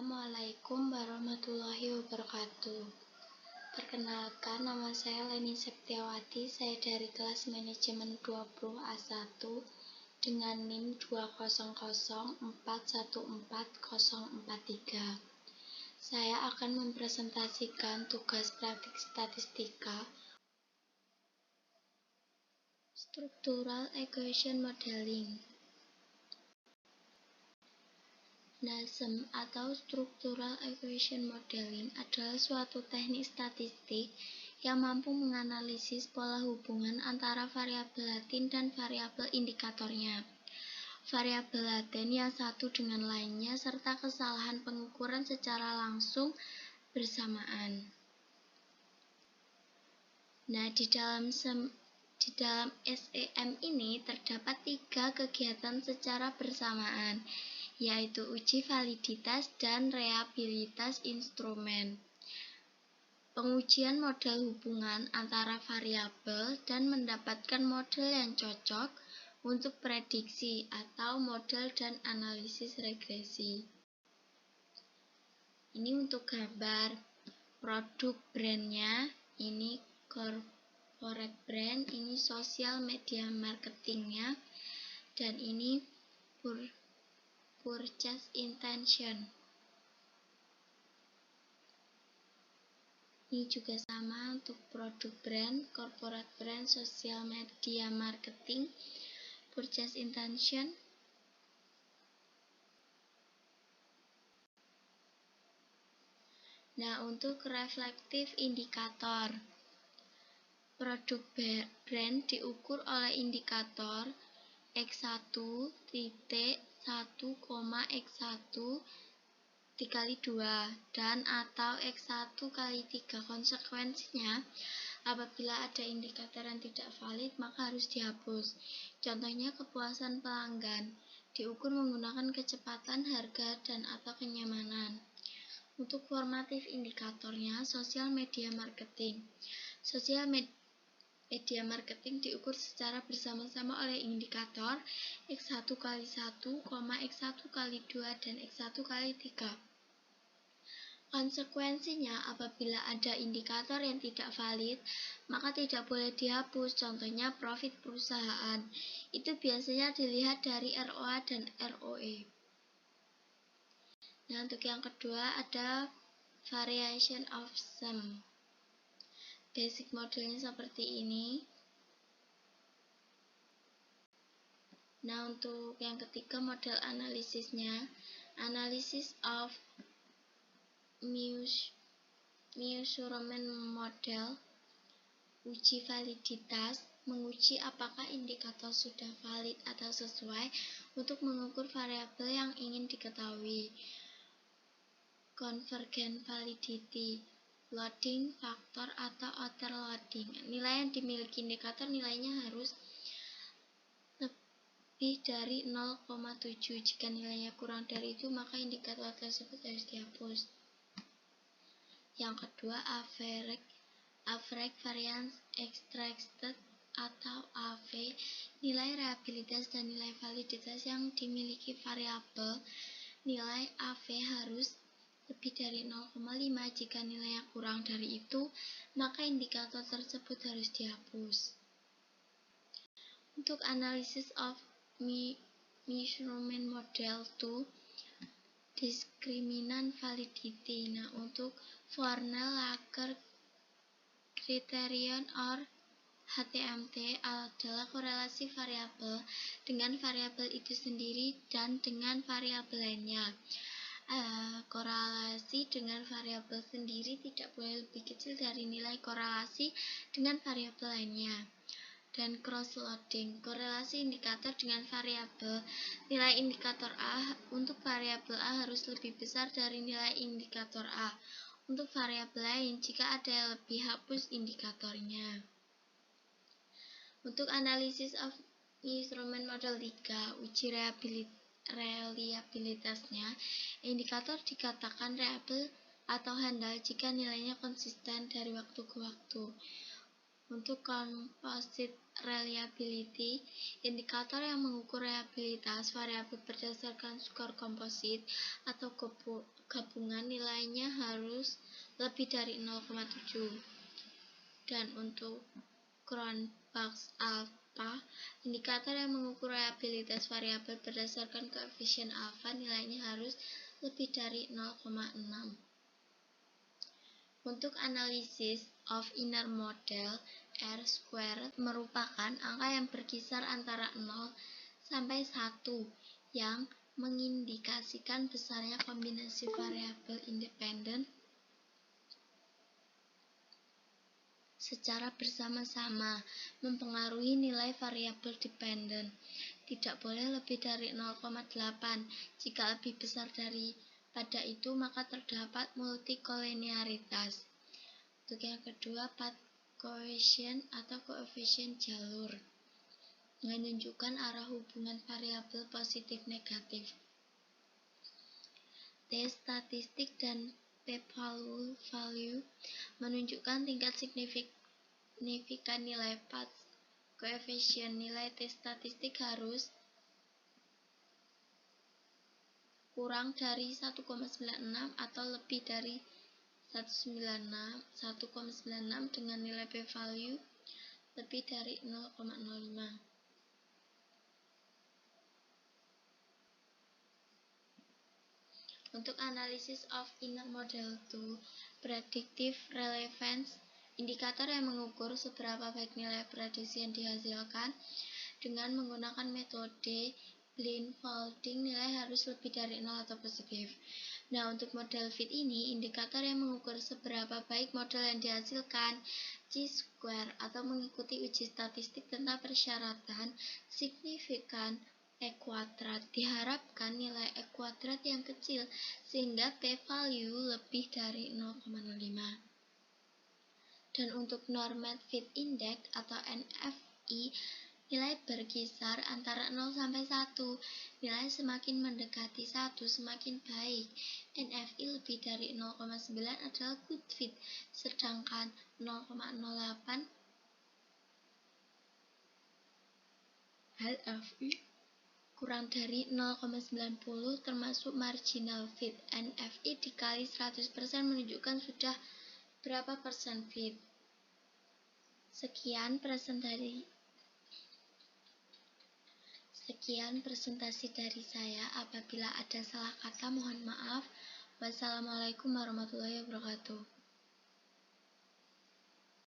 Assalamualaikum warahmatullahi wabarakatuh. Perkenalkan, nama saya Leni Septiawati. Saya dari kelas manajemen 20A1 dengan NIM 200414043. Saya akan mempresentasikan tugas praktik statistika Structural Equation Modeling. NASEM atau Structural Equation Modeling adalah suatu teknik statistik yang mampu menganalisis pola hubungan antara variabel latin dan variabel indikatornya, variabel laten yang satu dengan lainnya, serta kesalahan pengukuran secara langsung bersamaan. Nah, di dalam SEM ini terdapat 3 kegiatan secara bersamaan, yaitu uji validitas dan reliabilitas instrumen, pengujian model hubungan antara variabel, dan mendapatkan model yang cocok untuk prediksi atau model dan analisis regresi. Ini untuk gambar produk brandnya, ini corporate brand, ini social media marketingnya, dan ini purchase intention. Ini juga sama untuk produk brand, corporate brand, social media marketing, purchase intention. Nah, untuk reflektif indikator, produk brand diukur oleh indikator X1 titik 1, X1 dikali 2 dan atau X1 kali 3. Konsekuensinya, apabila ada indikator yang tidak valid, maka harus dihapus. Contohnya kepuasan pelanggan, diukur menggunakan kecepatan, harga, dan atau kenyamanan. Untuk formatif indikatornya, sosial media marketing. Sosial media marketing diukur secara bersama-sama oleh indikator X1 kali 1, X1 kali 2, dan X1 kali 3. Konsekuensinya, apabila ada indikator yang tidak valid, maka tidak boleh dihapus. Contohnya profit perusahaan. Itu biasanya dilihat dari ROA dan ROE. Nah, untuk yang kedua ada variation of sum. Basic modelnya seperti ini. Nah, untuk yang ketiga model analisisnya, analysis of measurement model, uji validitas, menguji apakah indikator sudah valid atau sesuai untuk mengukur variabel yang ingin diketahui. Convergent validity, loading factor atau outer loading. Nilai yang dimiliki indikator nilainya harus lebih dari 0,7. Jika nilainya kurang dari itu, maka indikator tersebut harus dihapus. Yang kedua, average variance extracted atau AV, nilai reliabilitas dan nilai validitas yang dimiliki variabel. Nilai AV harus lebih dari 0,5. Jika nilainya kurang dari itu, maka indikator tersebut harus dihapus. Untuk analysis of measurement model 2, discriminant validity. Nah, untuk Fornell-Laker criterion or HTMT adalah korelasi variabel dengan variabel itu sendiri dan dengan variabel lainnya. Korelasi dengan variabel sendiri tidak boleh lebih kecil dari nilai korelasi dengan variabel lainnya. Dan cross-loading, korelasi indikator dengan variabel. Nilai indikator A untuk variabel A harus lebih besar dari nilai indikator A untuk variabel lain. Jika ada yang lebih, hapus indikatornya. Untuk analisis of instrument model 3, uji reliabilitasnya, indikator dikatakan reliable atau handal jika nilainya konsisten dari waktu ke waktu. Untuk composite reliability, indikator yang mengukur reliabilitas variabel berdasarkan skor komposit atau gabungan nilainya harus lebih dari 0,7. Dan untuk Cronbach's alpha, indikator yang mengukur reliabilitas variabel berdasarkan koefisien alfa, nilainya harus lebih dari 0,6. Untuk analisis of inner model, R-squared merupakan angka yang berkisar antara 0 sampai 1 yang mengindikasikan besarnya kombinasi variabel independen secara bersama-sama mempengaruhi nilai variabel dependen. Tidak boleh lebih dari 0,8. Jika lebih besar daripada itu, maka terdapat multikolinearitas. Untuk yang kedua, path coefficient atau koefisien jalur menunjukkan arah hubungan variabel positif negatif. T statistik dan p-value menunjukkan tingkat signifikan nilai path coefficient. Nilai T statistik harus kurang dari 1,96 atau lebih dari 1,96 dengan nilai p-value lebih dari 0,05. Untuk analisis of inner model 2, predictive relevance, indikator yang mengukur seberapa baik nilai prediksi yang dihasilkan dengan menggunakan metode blind folding, nilai harus lebih dari 0 atau positif. Nah, untuk model fit ini, indikator yang mengukur seberapa baik model yang dihasilkan chi-square atau mengikuti uji statistik tentang persyaratan signifikan E kuadrat. Diharapkan nilai E kuadrat yang kecil sehingga p-value lebih dari 0,05. Dan untuk normed fit index atau NFI, nilai berkisar antara 0 sampai 1. Nilai semakin mendekati 1 semakin baik. NFI lebih dari 0,9 adalah good fit, sedangkan 0,08 LFI kurang dari 0,90 termasuk marginal fit. NFI dikali 100% menunjukkan sudah berapa persen fit. Sekian presentasi dari saya. Apabila ada salah kata mohon maaf. Wassalamualaikum warahmatullahi wabarakatuh.